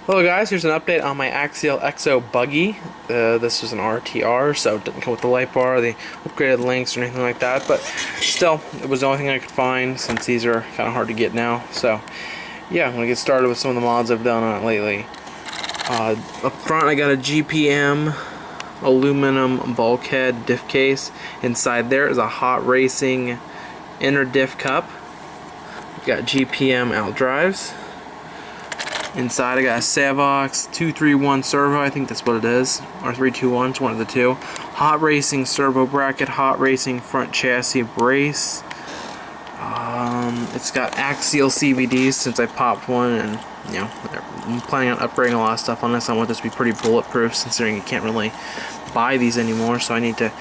Hello guys, here's an update on my Axial Exo Buggy. This was an RTR, so it didn't come with the light bar, the upgraded links, or anything like that, but still, it was the only thing I could find since these are kind of hard to get now. So yeah, I'm going to get started with some of the mods I've done on it lately. Up front I got a GPM aluminum bulkhead diff case. Inside there is a hot racing inner diff cup. We've got GPM out drives. Inside I got a Savox 231 servo, I think that's what it is, or 321, it's one of the two. Hot racing servo bracket, hot racing front chassis brace. It's got Axial CVDs since I popped one, and you know, I'm planning on upgrading a lot of stuff on this. I want this to be pretty bulletproof, considering you can't really buy these anymore, so I need to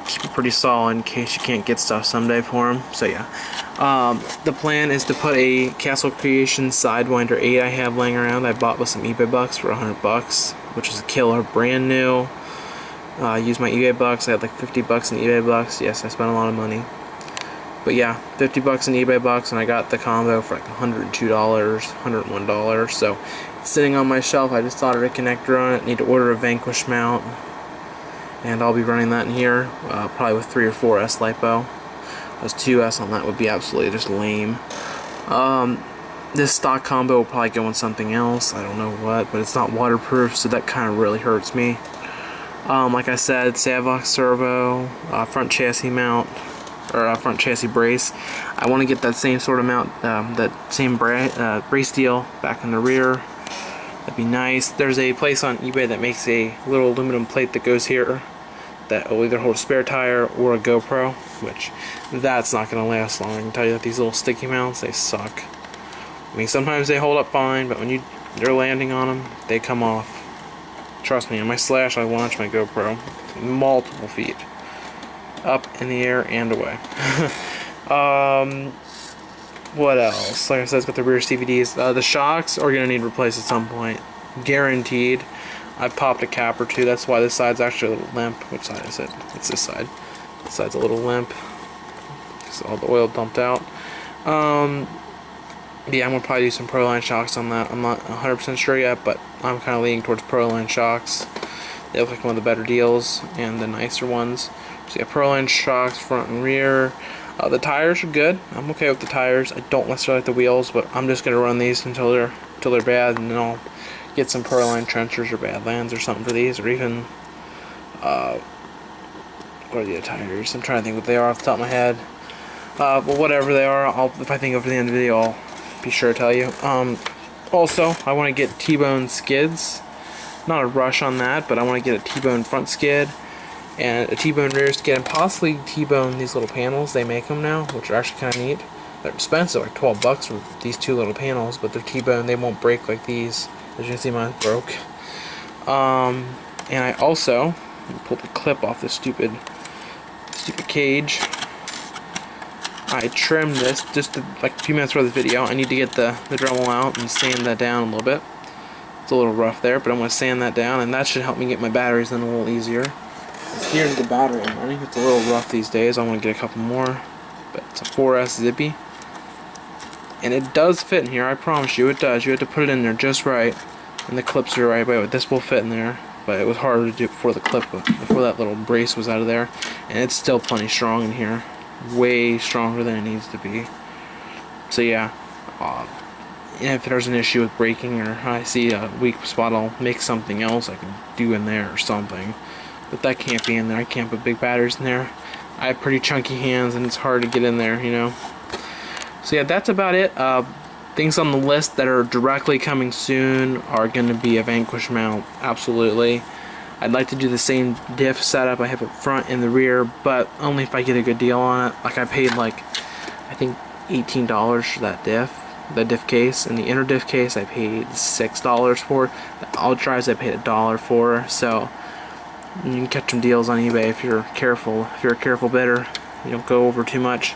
keep it pretty solid in case you can't get stuff someday for them. So yeah, the plan is to put a Castle Creation Sidewinder 8 I have laying around. I bought with some eBay bucks for $100, which is a killer, brand new. I used my eBay bucks. I had like 50 bucks in eBay bucks. Yes, I spent a lot of money, but yeah, 50 bucks in eBay bucks, and I got the combo for like $102, $101. So it's sitting on my shelf. I just thought of a connector on it. Need to order a Vanquish mount, and I'll be running that in here, probably with 3 or 4S LiPo. As 2S on that would be absolutely just lame. This stock combo will probably go on something else, I don't know what, but it's not waterproof, so that kind of really hurts me. Like I said, Savox servo, front chassis mount, or front chassis brace. I want to get that same sort of mount, that same brace deal back in the rear. That'd be nice. There's a place on eBay that makes a little aluminum plate that goes here that will either hold a spare tire or a GoPro, which that's not going to last long. I can tell you that these little sticky mounts, they suck. I mean, sometimes they hold up fine, but when you're landing on them, they come off. Trust me, on my Slash I launched my GoPro multiple feet, up in the air and away. What else? Like I said, it's got the rear CVDs. The shocks are going to need replaced at some point, guaranteed. I popped a cap or two, that's why this side's actually a little limp. Which side is it? It's this side. This side's a little limp, because all the oil dumped out. Yeah, I'm going to probably do some Proline shocks on that. I'm not 100% sure yet, but I'm kind of leaning towards Proline shocks. They look like one of the better deals, and the nicer ones. So yeah, Proline shocks, front and rear. The tires are good. I'm okay with the tires. I don't necessarily like the wheels, but I'm just going to run these until they're bad, and then I'll get some Proline trenchers or Badlands or something for these, or even what are the tires? I'm trying to think what they are off the top of my head. Well, whatever they are, if I think of it at the end of the video, I'll be sure to tell you. Also, I want to get Tbone skids. Not a rush on that, but I want to get a Tbone front skid and a Tbone rear skid, and possibly Tbone these little panels. They make them now, which are actually kind of neat. They're expensive, like $12 for these two little panels, but they're Tbone. They won't break like these. As you can see, mine broke. And I also pulled the clip off this stupid cage. I trimmed this just like a few minutes for this video. I need to get the Dremel out and sand that down a little bit. It's a little rough there, but I'm going to sand that down, and that should help me get my batteries in a little easier. Here's the battery I'm running. It's a little rough these days. I want to get a couple more, but it's a 4S Zippy. And it does fit in here, I promise you it does. You have to put it in there just right, and the clips are right, but this will fit in there. But it was harder to do before the clip, before that little brace was out of there. And it's still plenty strong in here. Way stronger than it needs to be. So yeah, if there's an issue with braking, or I see a weak spot, I'll make something else I can do in there or something. But that can't be in there. I can't put big batteries in there. I have pretty chunky hands, and it's hard to get in there, you know. So yeah, that's about it. Things on the list that are directly coming soon are going to be a Vanquish mount, absolutely. I'd like to do the same diff setup I have up front and the rear, but only if I get a good deal on it. Like I paid like, I think $18 for that diff case, and the inner diff case I paid $6 for. The out drives I paid $1 for. So you can catch some deals on eBay if you're careful. If you're a careful bidder, you don't go over too much.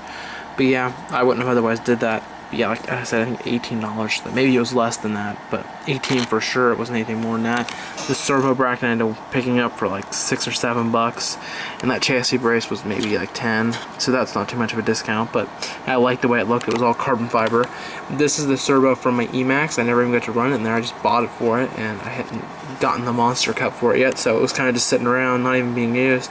But yeah, I wouldn't have otherwise did that. But yeah, like I said, I think $18. Maybe it was less than that, but 18 for sure. It wasn't anything more than that. This servo bracket I ended up picking up for like $6 or $7, and that chassis brace was maybe like 10. So that's not too much of a discount, but I liked the way it looked. It was all carbon fiber. This is the servo from my Emax. I never even got to run it in there. I just bought it for it, and I hadn't gotten the monster cup for it yet, so it was kind of just sitting around, not even being used.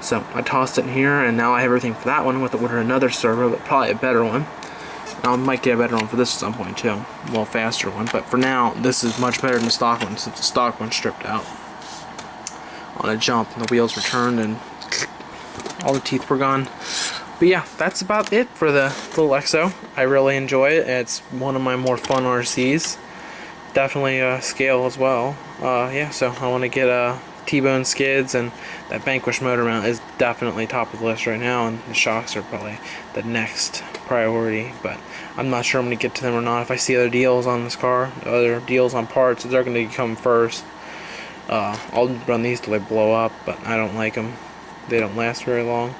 So I tossed it in here, and now I have everything for that one. With to order another servo, but probably a better one. I might get a better one for this at some point too, well, faster one. But for now, this is much better than the stock one, since the stock one stripped out on a jump, and the wheels were turned, and all the teeth were gone. But yeah, that's about it for the little Exo. I really enjoy it. It's one of my more fun RCs. Definitely scale as well. Yeah, so I want to get Tbone skids, and that Vanquish motor mount is definitely top of the list right now, and the shocks are probably the next priority, but I'm not sure I'm going to get to them or not. If I see other deals on this car, other deals on parts, they're going to come first. I'll run these till they blow up, but I don't like them. They don't last very long.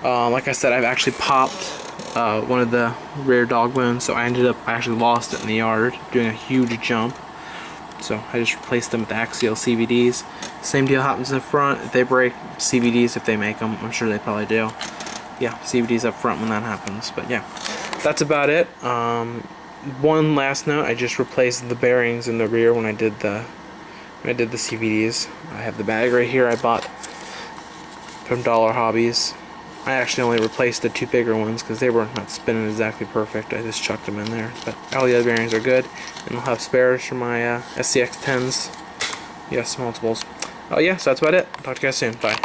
Like I said, I've actually popped one of the rear dog bones, so I actually lost it in the yard doing a huge jump. So I just replaced them with the Axial CVDs. Same deal happens in the front. If they break, CVDs if they make them. I'm sure they probably do. Yeah, CVDs up front when that happens. But yeah, that's about it. One last note: I just replaced the bearings in the rear when I did the CVDs. I have the bag right here I bought from Dollar Hobbies. I actually only replaced the two bigger ones because they were not spinning exactly perfect. I just chucked them in there. But all the other bearings are good, and I'll have spares for my SCX 10s. Yes, multiples. Oh yeah, so that's about it. Talk to you guys soon. Bye.